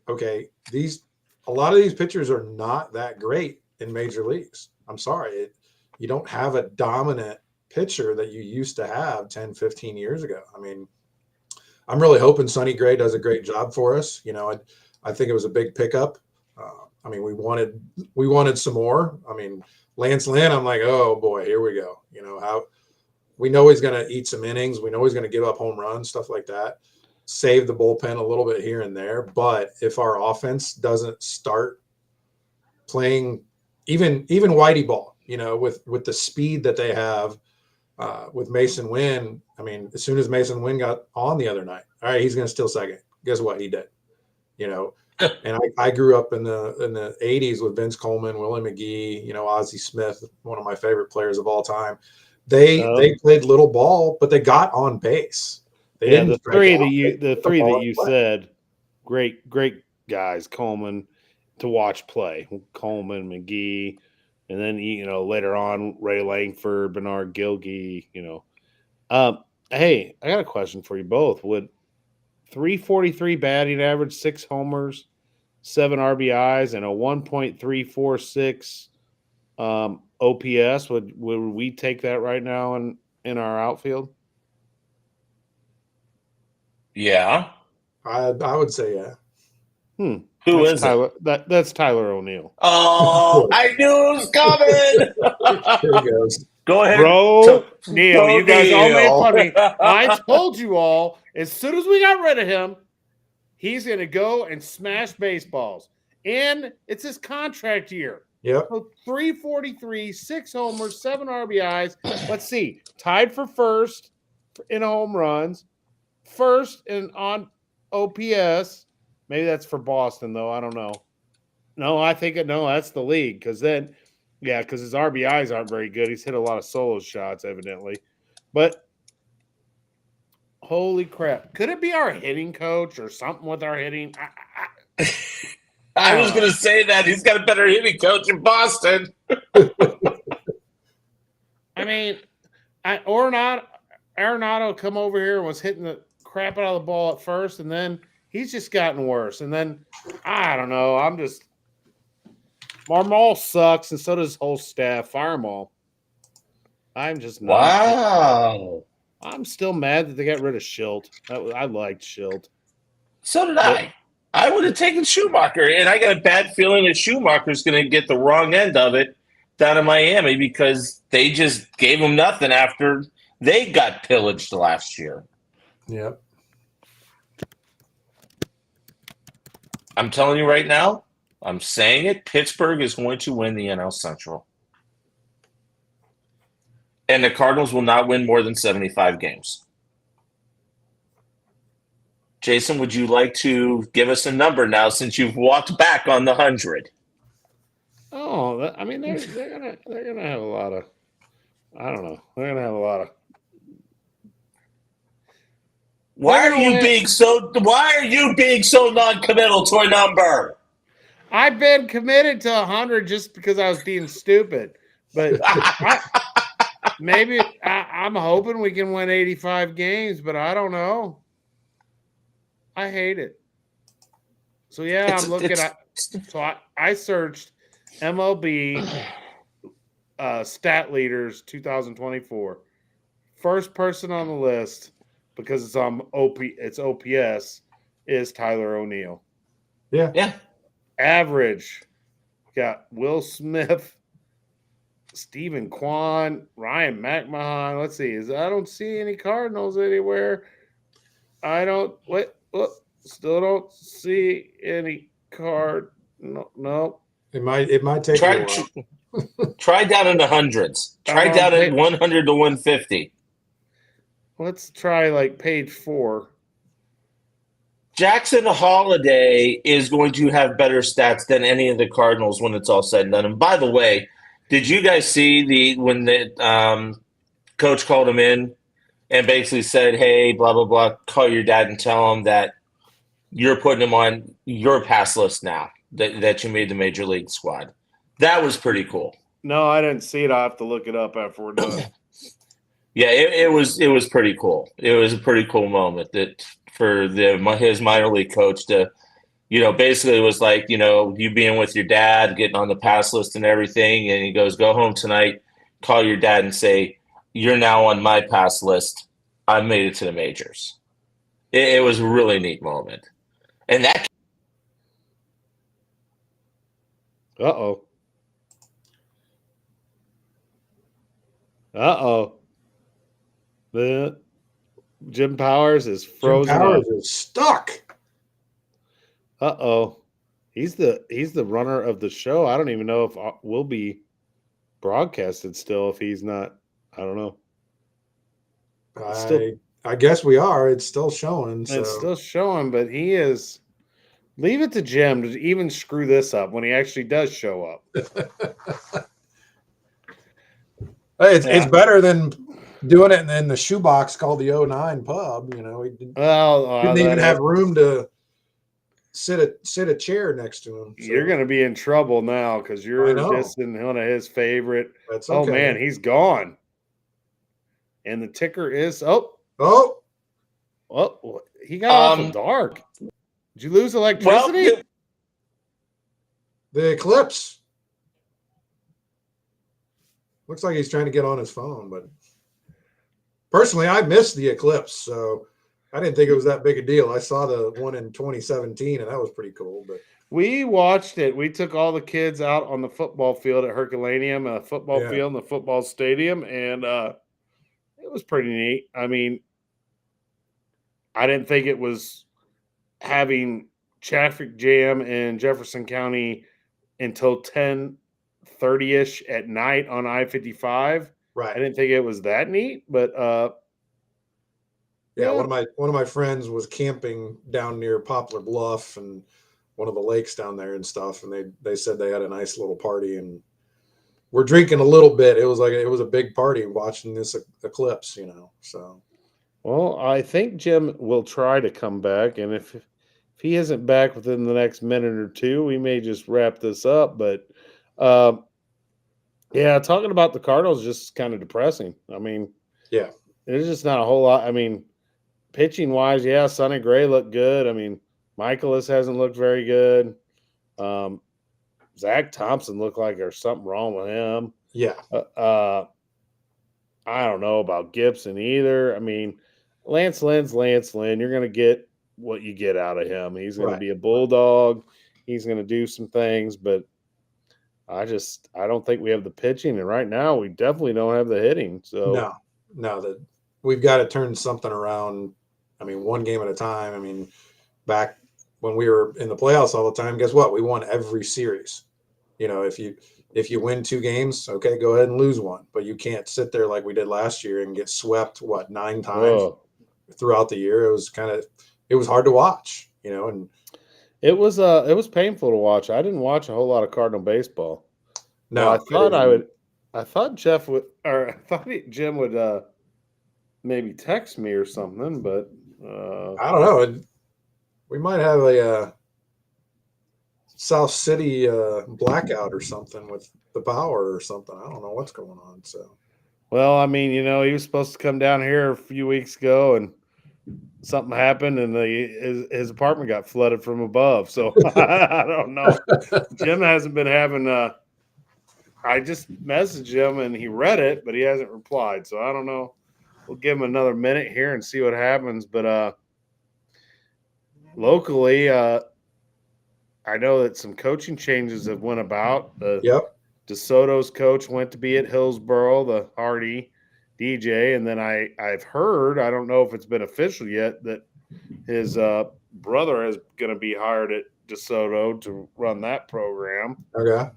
okay, a lot of these pitchers are not that great in major leagues. I'm sorry. You don't have a dominant pitcher that you used to have 10, 15 years ago. I mean, I'm really hoping Sonny Gray does a great job for us. I think it was a big pickup. I mean, we wanted some more. I mean, Lance Lynn, I'm like, oh boy, here we go. How we know he's going to eat some innings. We know he's going to give up home runs, stuff like that. Save the bullpen a little bit here and there. But if our offense doesn't start playing even Whitey ball, with the speed that they have with Mason Wynn. I mean, as soon as Mason Wynn got on the other night, all right, he's going to steal second. Guess what? He did. And I grew up in the 80s with Vince Coleman, Willie McGee, Ozzie Smith, one of my favorite players of all time. They played little ball, but they got on base. The three that you said, great guys. Coleman to watch play. Coleman, McGee, and then later on Ray Langford, Bernard Gilgee. Hey, I got a question for you both. Would 343 batting average, 6 homers, 7 RBIs, and a 1.346 OPS, would we take that right now in our outfield? Yeah. I would say yeah. Who is Tyler, it? That's Tyler O'Neill. Oh, I knew it was coming. Here he goes. Go ahead. Bro, Neil, you guys all made Neil. fun of me. I told you all, as soon as we got rid of him, he's going to go and smash baseballs. And it's his contract year. Yep. So 343, 6 homers, 7 RBIs. Let's see. Tied for first in home runs. First in on OPS. Maybe that's for Boston, though. I don't know. No, that's the league. Because his RBIs aren't very good. He's hit a lot of solo shots, evidently. But holy crap. Could it be our hitting coach or something with our hitting? I was going to say that. He's got a better hitting coach in Boston. I mean, Arenado come over here and was hitting the crap out of the ball at first, and then he's just gotten worse. And then, I don't know. Marmol sucks, and so does his whole staff. Fire them all. I'm just not. Wow. I'm still mad that they got rid of Schilt. I liked Schilt. So did I. I would have taken Schumacher, and I got a bad feeling that Schumacher's going to get the wrong end of it down in Miami because they just gave him nothing after they got pillaged last year. Yep. I'm telling you right now, I'm saying it, Pittsburgh is going to win the NL Central. And the Cardinals will not win more than 75 games. Jason, would you like to give us a number now since you've walked back on the 100? Oh, they're gonna have a lot of. I don't know. They're gonna have a lot of. Why are you being so non-committal to a number? I've been committed to 100 just because I was being stupid, but maybe I'm hoping we can win 85 games, but I don't know. I hate it. So yeah, I'm looking at. So I searched MLB stat leaders 2024. First person on the list, because it's on it's OPS, is Tyler O'Neill. Yeah. Average, got Will Smith, Stephen Kwan, Ryan McMahon. Let's see. I don't see any Cardinals anywhere. Still don't see any card. No. It might take a while. Try down in the hundreds. Try down at 100 to 150. Let's try like page 4. Jackson Holiday is going to have better stats than any of the Cardinals when it's all said and done. And by the way, did you guys see when the coach called him in and basically said, "Hey, blah blah blah, call your dad and tell him that you're putting him on your pass list now that you made the major league squad." That was pretty cool. No, I didn't see it. I'll have to look it up after we're done. Yeah, it was pretty cool. It was a pretty cool moment that for his minor league coach to, basically it was like, you being with your dad, getting on the pass list and everything, and he goes, "Go home tonight, call your dad and say, you're now on my pass list. I made it to the majors." It was a really neat moment. And that Uh-oh. The Jim Powers is frozen. Jim Powers is stuck. Uh-oh. He's the runner of the show. I don't even know if we'll be broadcasted still if he's not. I don't know. I guess we are. It's still showing. So. It's still showing, but he is. Leave it to Jim to even screw this up when he actually does show up. It's better than doing it in the shoebox called the 09 pub. He didn't even have room to sit a chair next to him. So. You're going to be in trouble now because you're dissing one of his favorite. That's okay. Oh, man, he's gone. And the ticker is he got awful dark. Did you lose electricity? Well, the Eclipse. Looks like he's trying to get on his phone, but personally, I missed the Eclipse, so I didn't think it was that big a deal. I saw the one in 2017, and that was pretty cool. But we watched it. We took all the kids out on the football field at Herculaneum, a football field in the football stadium, and it was pretty neat. I mean, I didn't think it was having traffic jam in Jefferson County until 10:30ish at night on I-55. Right. I didn't think it was that neat, but one of my friends was camping down near Poplar Bluff and one of the lakes down there and stuff, and they said they had a nice little party, and we're drinking a little bit. It was a big party watching this eclipse, So, well, I think Jim will try to come back, and if he isn't back within the next minute or two, we may just wrap this up. But talking about the Cardinals is just kind of depressing. I mean, there's just not a whole lot. I mean, pitching wise, Sonny Gray looked good. I mean, Michaelis hasn't looked very good. Zach Thompson looked like there's something wrong with him. Yeah. I don't know about Gibson either. I mean, Lance Lynn. You're going to get what you get out of him. He's going to be a bulldog. He's going to do some things, but I don't think we have the pitching, and right now we definitely don't have the hitting. So no, we've got to turn something around. I mean, one game at a time. I mean, back when we were in the playoffs all the time, guess what? We won every series. If you win 2 games, okay, go ahead and lose one, but you can't sit there like we did last year and get swept 9 times throughout the year. It was hard to watch, and it was painful to watch. I didn't watch a whole lot of Cardinal baseball. No, I thought Jim would maybe text me or something, but I don't know. We might have a South City blackout or something with the power or something. I don't know what's going on. So, well, I mean, he was supposed to come down here a few weeks ago, and something happened, and his apartment got flooded from above. So I don't know. Jim hasn't been having I just messaged him and he read it, but he hasn't replied. So I don't know. We'll give him another minute here and see what happens. But locally, I know that some coaching changes have went about. Yep. DeSoto's coach went to be at Hillsboro, the Hardy DJ, and then I've heard, I don't know if it's been official yet, that his brother is going to be hired at DeSoto to run that program. Okay.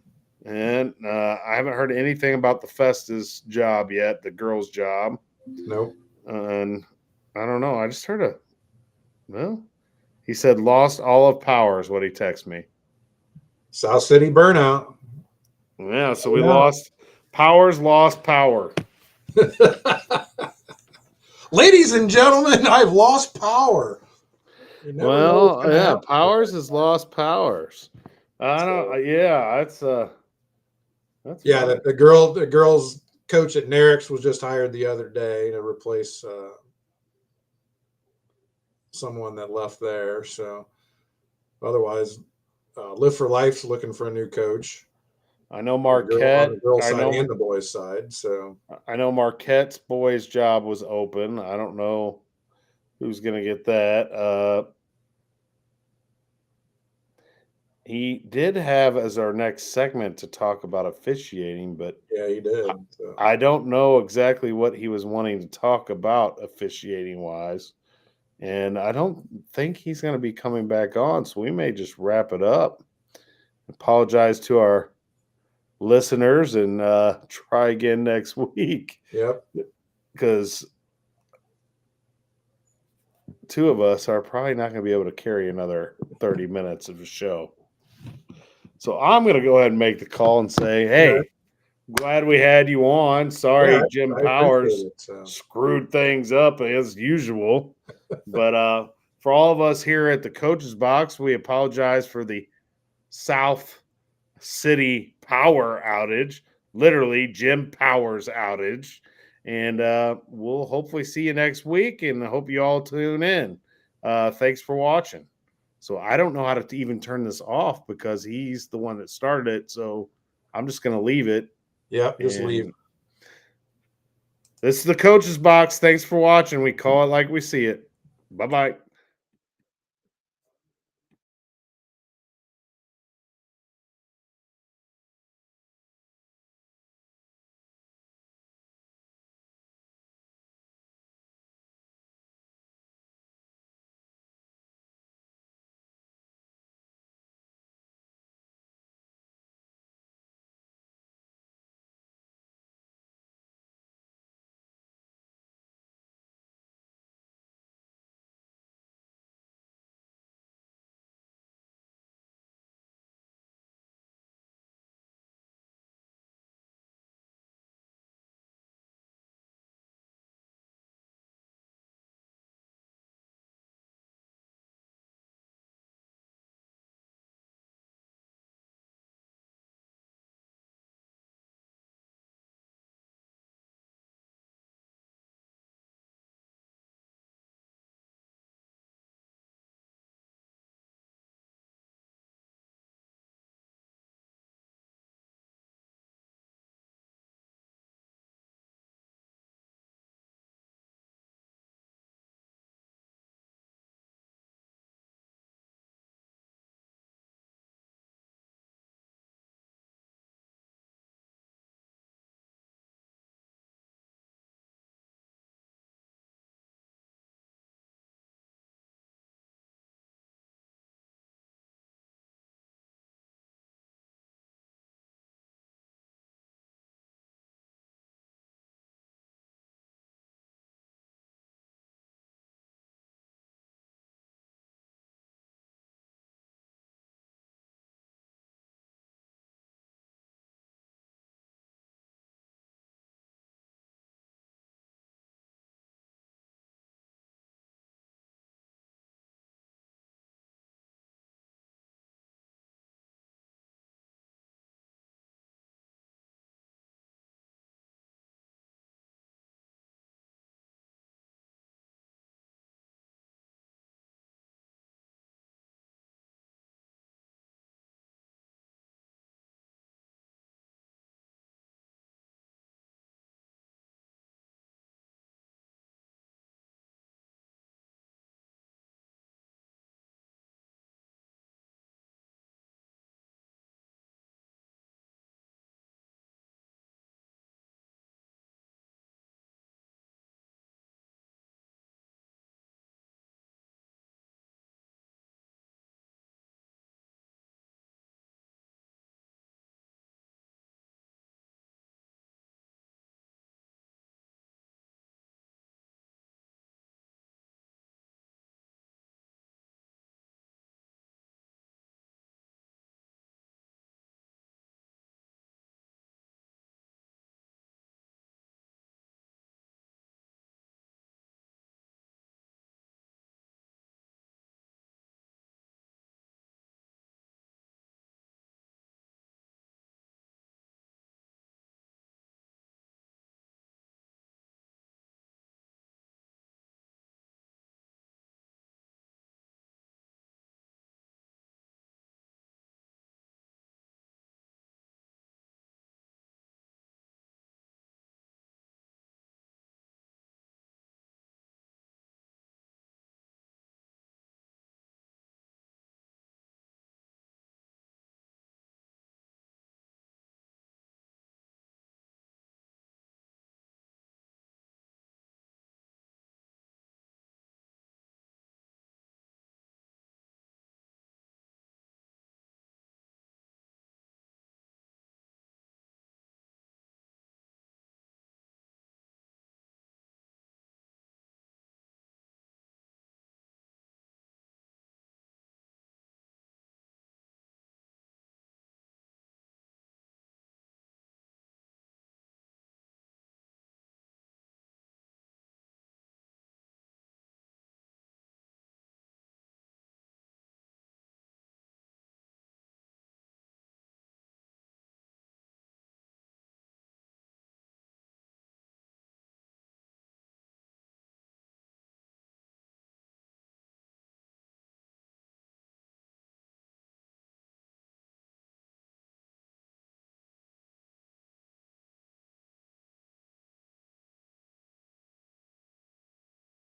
And I haven't heard anything about the Festus job yet, the girls' job. Nope. And I don't know. I just heard he said lost all of Powers, what he texted me. South City burnout. Yeah, so we lost power. Ladies and gentlemen, I've lost power. Well, yeah, Powers has lost Powers. I don't. Yeah, that's yeah. The girls coach at Nerix was just hired the other day to replace someone that left there. So otherwise, Live for Life's looking for a new coach. I know Marquette. On the girls' side and the boys' side. So I know Marquette's boys' job was open. I don't know who's going to get that. He did have as our next segment to talk about officiating, but yeah, he did. I don't know exactly what he was wanting to talk about officiating wise. And I don't think he's going to be coming back on. So we may just wrap it up. Apologize to our listeners and try again next week. Yep. Because two of us are probably not going to be able to carry another 30 minutes of a show. So I'm going to go ahead and make the call and say, hey, glad we had you on. Sorry, Jim Powers screwed things up as usual. But for all of us here at the Coach's Box, we apologize for the South City power outage, literally Jim Powers outage. And we'll hopefully see you next week, and I hope you all tune in. Thanks for watching. So I don't know how to even turn this off because he's the one that started it. So I'm just going to leave it. Yep, just leave. This is the Coach's Box. Thanks for watching. We call it like we see it. Bye-bye.